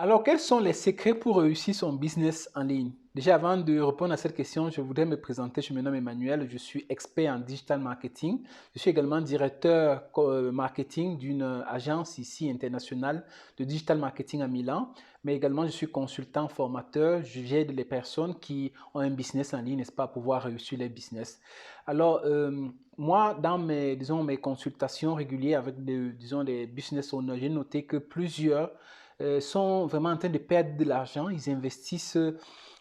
Alors, quels sont les secrets pour réussir son business en ligne? Déjà, avant de répondre à cette question, je voudrais me présenter. Je me nomme Emmanuel, je suis expert en digital marketing. Je suis également directeur marketing d'une agence ici internationale de digital marketing à Milan, mais également je suis consultant formateur. J'aide les personnes qui ont un business en ligne, n'est-ce pas, à pouvoir réussir les business. Alors, moi, dans mes consultations régulières avec des business owners, j'ai noté que plusieurs sont vraiment en train de perdre de l'argent. Ils investissent,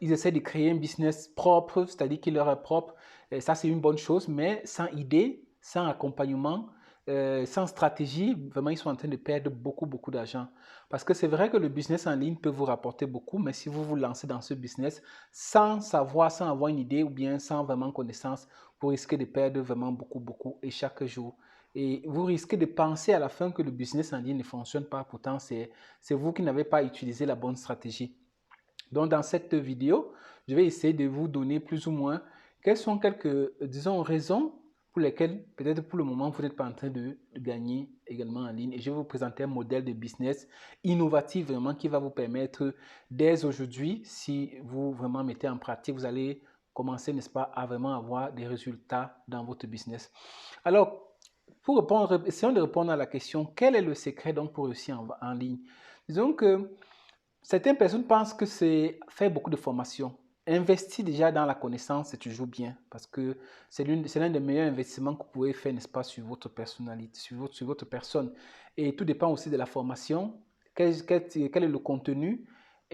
ils essaient de créer un business propre, c'est-à-dire qui leur est propre. Et ça, c'est une bonne chose, mais sans idée, sans accompagnement, sans stratégie, vraiment, ils sont en train de perdre beaucoup, beaucoup d'argent. Parce que c'est vrai que le business en ligne peut vous rapporter beaucoup, mais si vous vous lancez dans ce business sans savoir, sans avoir une idée ou bien sans vraiment connaissance, vous risquez de perdre vraiment beaucoup, beaucoup et chaque jour. Et vous risquez de penser à la fin que le business en ligne ne fonctionne pas. Pourtant, c'est vous qui n'avez pas utilisé la bonne stratégie. Donc, dans cette vidéo, je vais essayer de vous donner plus ou moins quelles sont quelques, disons, raisons pour lesquelles, peut-être pour le moment, vous n'êtes pas en train de gagner également en ligne. Et je vais vous présenter un modèle de business innovatif vraiment qui va vous permettre, dès aujourd'hui, si vous vraiment mettez en pratique, vous allez commencer, n'est-ce pas, à vraiment avoir des résultats dans votre business. Alors, pour répondre, essayons de répondre à la question, quel est le secret donc pour réussir en ligne? Disons que certaines personnes pensent que c'est faire beaucoup de formation. Investir déjà dans la connaissance, c'est toujours bien parce que c'est l'un des meilleurs investissements que vous pouvez faire, n'est-ce pas, sur votre personnalité, sur votre personne. Et tout dépend aussi de la formation. Quel est le contenu?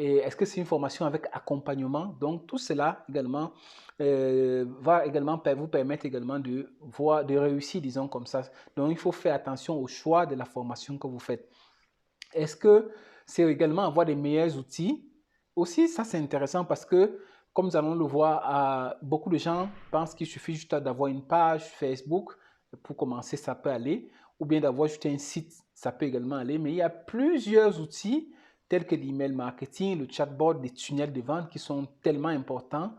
Et est-ce que c'est une formation avec accompagnement? Donc, tout cela également va également vous permettre également de voir, de réussir, disons comme ça. Donc, il faut faire attention au choix de la formation que vous faites. Est-ce que c'est également avoir des meilleurs outils? Aussi, ça c'est intéressant parce que, comme nous allons le voir, beaucoup de gens pensent qu'il suffit juste d'avoir une page Facebook pour commencer, ça peut aller, ou bien d'avoir juste un site, ça peut également aller, mais il y a plusieurs outils tels que l'email marketing, le chatbot, les tunnels de vente qui sont tellement importants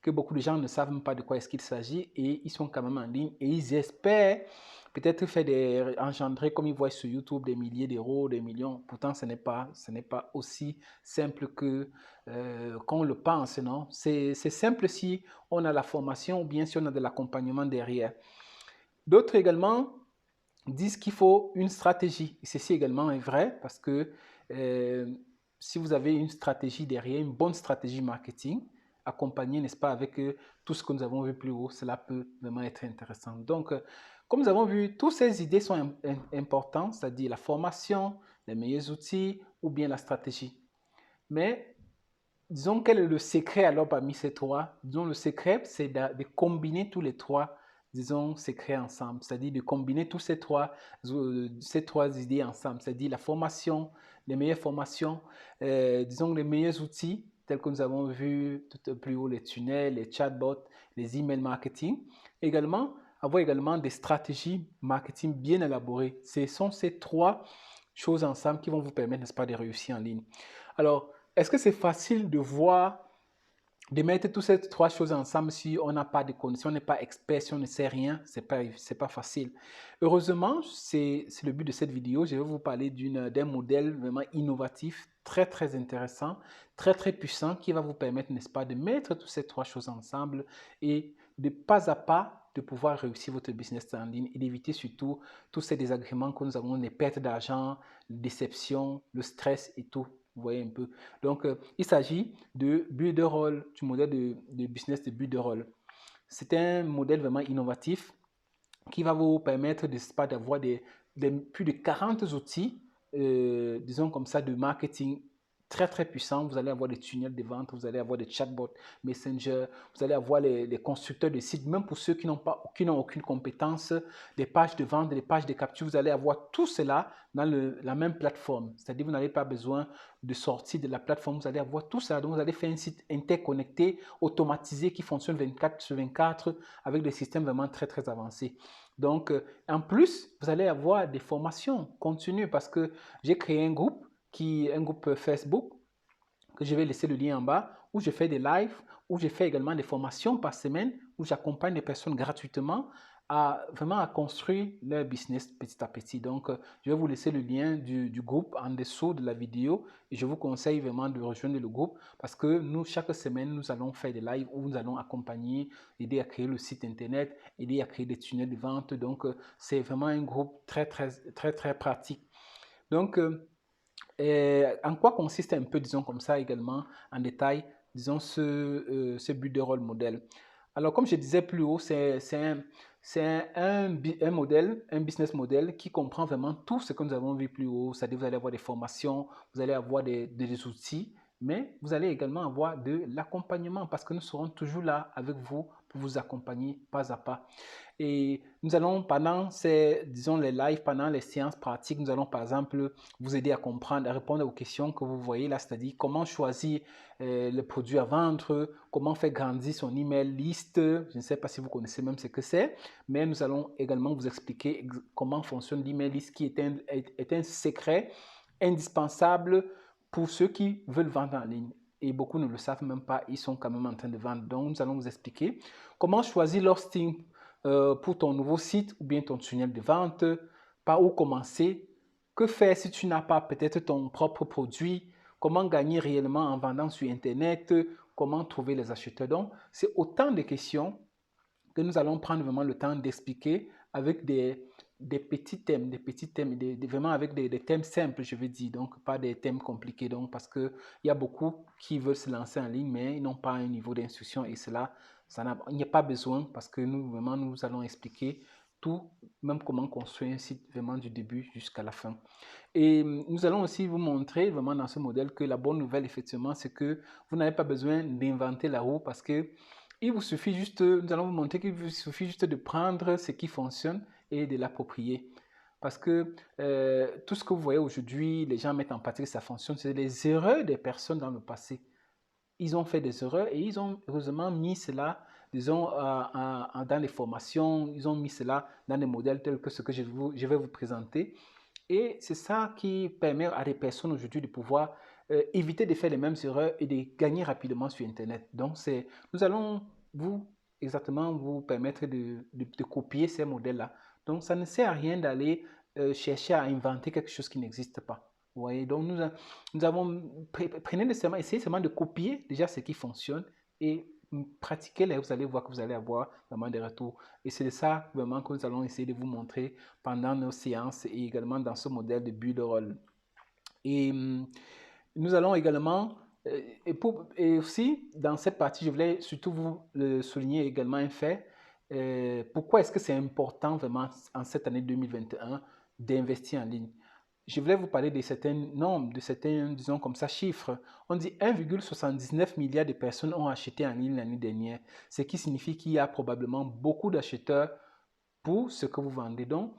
que beaucoup de gens ne savent même pas de quoi est-ce qu'il s'agit et ils sont quand même en ligne et ils espèrent peut-être engendrer comme ils voient sur YouTube des milliers d'euros, des millions. Pourtant, ce n'est pas aussi simple que qu'on le pense, non? C'est simple si on a la formation ou bien si on a de l'accompagnement derrière. D'autres également disent qu'il faut une stratégie. Et ceci également est vrai parce que euh, si vous avez une stratégie derrière, une bonne stratégie marketing, accompagnée, n'est-ce pas, avec tout ce que nous avons vu plus haut, cela peut vraiment être intéressant. Donc, comme nous avons vu, toutes ces idées sont importantes, c'est-à-dire la formation, les meilleurs outils ou bien la stratégie. Mais disons, quel est le secret alors parmi ces trois? Disons, le secret, c'est de combiner tous les trois, disons, secrets ensemble. C'est-à-dire de combiner tous ces trois idées ensemble. C'est-à-dire la formation, les meilleures formations, disons, les meilleurs outils, tels que nous avons vu tout plus haut, les tunnels, les chatbots, les email marketing. Également, avoir également des stratégies marketing bien élaborées. Ce sont ces trois choses ensemble qui vont vous permettre, n'est-ce pas, de réussir en ligne. Alors, est-ce que c'est facile de voir, de mettre toutes ces trois choses ensemble si on n'a pas de connaissances, si on n'est pas expert, si on ne sait rien? C'est pas facile. Heureusement, c'est le but de cette vidéo. Je vais vous parler d'un modèle vraiment innovatif, très très intéressant, très très puissant qui va vous permettre, n'est-ce pas, de mettre toutes ces trois choses ensemble et de pas à pas de pouvoir réussir votre business en ligne et d'éviter surtout tous ces désagréments que nous avons, les pertes d'argent, les déceptions, le stress et tout. Vous voyez un peu. Donc, il s'agit de Builderall, du modèle de business de Builderall. C'est un modèle vraiment innovatif qui va vous permettre d'avoir plus de 40 outils, disons comme ça, de marketing très très puissants. Vous allez avoir des tunnels de vente, vous allez avoir des chatbots, Messenger, vous allez avoir les constructeurs de sites, même pour ceux qui n'ont aucune compétence, des pages de vente, des pages de capture, vous allez avoir tout cela dans la même plateforme. C'est-à-dire que vous n'avez pas besoin de sortir de la plateforme, vous allez avoir tout ça. Donc vous allez faire un site interconnecté, automatisé, qui fonctionne 24 sur 24 avec des systèmes vraiment très très avancés. Donc, en plus, vous allez avoir des formations continues parce que j'ai créé un groupe Facebook, que je vais laisser le lien en bas, où je fais des lives, où je fais également des formations par semaine, où j'accompagne les personnes gratuitement vraiment à construire leur business petit à petit. Donc, je vais vous laisser le lien du groupe en dessous de la vidéo et je vous conseille vraiment de rejoindre le groupe parce que nous, chaque semaine, nous allons faire des lives où nous allons accompagner, aider à créer le site internet, aider à créer des tunnels de vente. Donc, c'est vraiment un groupe très pratique. Donc, en quoi consiste un peu, disons comme ça également, en détail, disons, ce but de rôle modèle. Alors, comme je disais plus haut, un modèle, un business model qui comprend vraiment tout ce que nous avons vu plus haut. C'est-à-dire, vous allez avoir des formations, vous allez avoir des outils, mais vous allez également avoir de l'accompagnement parce que nous serons toujours là avec vous pour vous accompagner pas à pas. Et nous allons, pendant ces, disons, les lives, pendant les séances pratiques, nous allons par exemple vous aider à comprendre, à répondre aux questions que vous voyez là, c'est-à-dire comment choisir le produit à vendre, comment faire grandir son email list. Je ne sais pas si vous connaissez même ce que c'est, mais nous allons également vous expliquer comment fonctionne l'email list qui est un secret indispensable pour ceux qui veulent vendre en ligne. Et beaucoup ne le savent même pas, ils sont quand même en train de vendre. Donc, nous allons vous expliquer comment choisir l'hosting pour ton nouveau site ou bien ton tunnel de vente, par où commencer, que faire si tu n'as pas peut-être ton propre produit, comment gagner réellement en vendant sur Internet, comment trouver les acheteurs. Donc, c'est autant de questions que nous allons prendre vraiment le temps d'expliquer avec des petits thèmes, vraiment avec des thèmes simples, je veux dire, donc pas des thèmes compliqués, donc parce qu'il y a beaucoup qui veulent se lancer en ligne, mais ils n'ont pas un niveau d'instruction et cela, il n'y a pas besoin parce que nous, vraiment, nous allons expliquer tout, même comment construire un site vraiment du début jusqu'à la fin. Et nous allons aussi vous montrer vraiment dans ce modèle que la bonne nouvelle, effectivement, c'est que vous n'avez pas besoin d'inventer la roue parce que il vous suffit juste, nous allons vous montrer qu'il vous suffit juste de prendre ce qui fonctionne et de l'approprier. Parce que tout ce que vous voyez aujourd'hui, les gens mettent en pratique, ça fonctionne, c'est les erreurs des personnes dans le passé. Ils ont fait des erreurs et ils ont heureusement mis cela, disons, dans les formations, ils ont mis cela dans des modèles tels que ce que je vais vous présenter. Et c'est ça qui permet à des personnes aujourd'hui de pouvoir éviter de faire les mêmes erreurs et de gagner rapidement sur Internet. Donc, nous allons exactement vous permettre de copier ces modèles-là. Donc, ça ne sert à rien d'aller chercher à inventer quelque chose qui n'existe pas. Vous voyez, donc nous avons, essayez seulement de copier déjà ce qui fonctionne et pratiquez-les, vous allez voir que vous allez avoir vraiment des retours. Et c'est de ça vraiment que nous allons essayer de vous montrer pendant nos séances et également dans ce modèle de build role. Et nous allons également, et aussi dans cette partie, je voulais surtout vous souligner également un fait. Pourquoi est-ce que c'est important vraiment en cette année 2021 d'investir en ligne? Je voulais vous parler de certains nombres, de certains, disons comme ça, chiffres. On dit 1,79 milliard de personnes ont acheté en ligne l'année dernière, ce qui signifie qu'il y a probablement beaucoup d'acheteurs pour ce que vous vendez. Donc,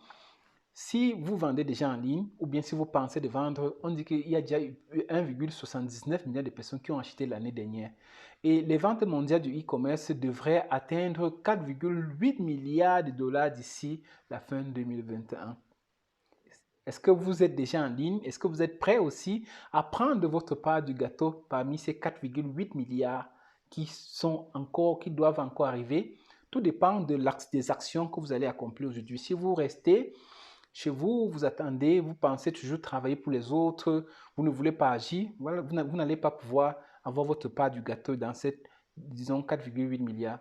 si vous vendez déjà en ligne, ou bien si vous pensez de vendre, on dit qu'il y a déjà eu 1,79 milliard de personnes qui ont acheté l'année dernière. Et les ventes mondiales du e-commerce devraient atteindre 4,8 milliards de dollars d'ici la fin 2021. Est-ce que vous êtes déjà en ligne? Est-ce que vous êtes prêt aussi à prendre de votre part du gâteau parmi ces 4,8 milliards qui doivent encore arriver? Tout dépend des actions que vous allez accomplir aujourd'hui. Si vous restez chez vous, vous attendez, vous pensez toujours travailler pour les autres, vous ne voulez pas agir, voilà, vous n'allez pas pouvoir avoir votre part du gâteau dans cette, disons, 4,8 milliards.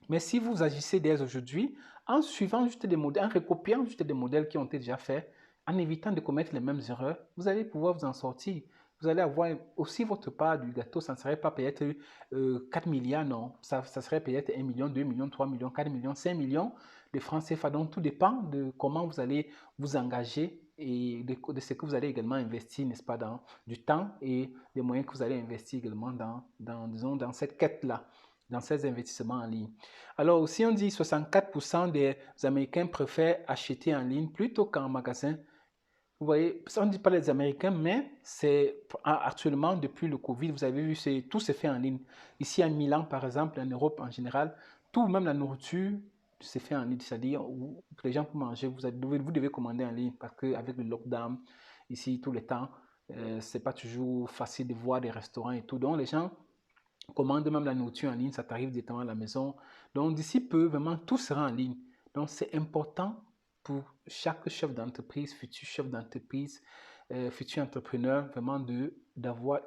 Mais si vous agissez dès aujourd'hui, en suivant juste des modèles, en recopiant juste des modèles qui ont été déjà faits, en évitant de commettre les mêmes erreurs, vous allez pouvoir vous en sortir. Vous allez avoir aussi votre part du gâteau. Ça ne serait pas peut-être 4 milliards, non. Ça serait peut-être 1 million, 2 millions, 3 millions, 4 millions, 5 millions de francs CFA. Donc, tout dépend de comment vous allez vous engager et de ce que vous allez également investir, n'est-ce pas, dans du temps et des moyens que vous allez investir également disons, dans cette quête-là, dans ces investissements en ligne. Alors, aussi, on dit 64% des Américains préfèrent acheter en ligne plutôt qu'en magasin. Vous voyez, ça on ne dit pas les Américains, mais c'est actuellement, depuis le Covid, vous avez vu, tout se fait en ligne. Ici à Milan, par exemple, en Europe en général, tout, même la nourriture, se fait en ligne. C'est-à-dire, les gens pour manger, vous devez commander en ligne parce qu'avec le lockdown, ici, tout le temps, c'est pas toujours facile de voir des restaurants et tout. Donc, les gens commandent même la nourriture en ligne, ça t'arrive directement à la maison. Donc, d'ici peu, vraiment, tout sera en ligne. Donc, c'est important pour chaque chef d'entreprise, futur chef d'entreprise, futur entrepreneur, vraiment d'avoir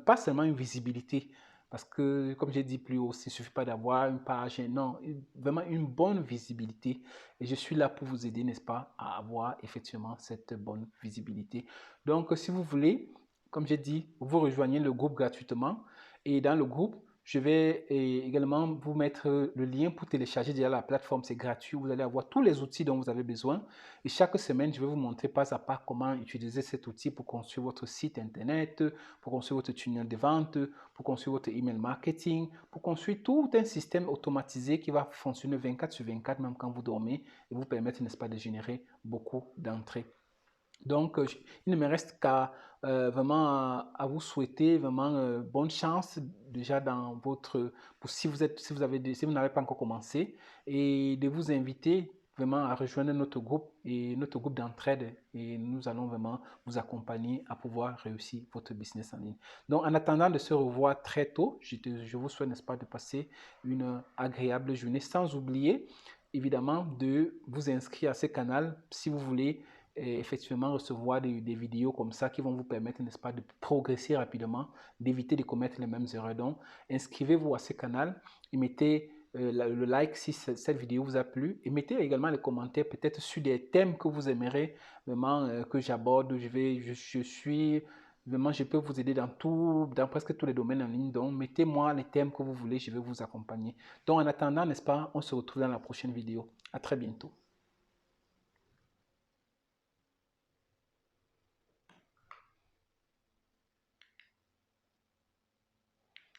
pas seulement une visibilité, parce que, comme j'ai dit plus haut, il ne suffit pas d'avoir une page, non, vraiment une bonne visibilité. Et je suis là pour vous aider, n'est-ce pas, à avoir effectivement cette bonne visibilité. Donc, si vous voulez, comme j'ai dit, vous rejoignez le groupe gratuitement. Et dans le groupe, je vais également vous mettre le lien pour télécharger déjà la plateforme. C'est gratuit. Vous allez avoir tous les outils dont vous avez besoin. Et chaque semaine, je vais vous montrer pas à pas comment utiliser cet outil pour construire votre site Internet, pour construire votre tunnel de vente, pour construire votre email marketing, pour construire tout un système automatisé qui va fonctionner 24 sur 24, même quand vous dormez, et vous permettre, n'est-ce pas, de générer beaucoup d'entrées. Donc, il ne me reste qu'à vraiment à vous souhaiter vraiment bonne chance déjà dans votre, si vous n'avez pas encore commencé, et de vous inviter vraiment à rejoindre notre groupe et notre groupe d'entraide, et nous allons vraiment vous accompagner à pouvoir réussir votre business en ligne. Donc, en attendant de se revoir très tôt, je vous souhaite, n'est-ce pas, de passer une agréable journée, sans oublier évidemment de vous inscrire à ce canal si vous voulez effectivement recevoir des vidéos comme ça qui vont vous permettre, n'est-ce pas, de progresser rapidement, d'éviter de commettre les mêmes erreurs. Donc, inscrivez-vous à ce canal et mettez le like si cette vidéo vous a plu, et mettez également les commentaires peut-être sur des thèmes que vous aimeriez vraiment que j'aborde. Je suis vraiment, je peux vous aider dans presque tous les domaines en ligne. Donc, mettez-moi les thèmes que vous voulez, je vais vous accompagner. Donc, en attendant, n'est-ce pas, on se retrouve dans la prochaine vidéo. À très bientôt.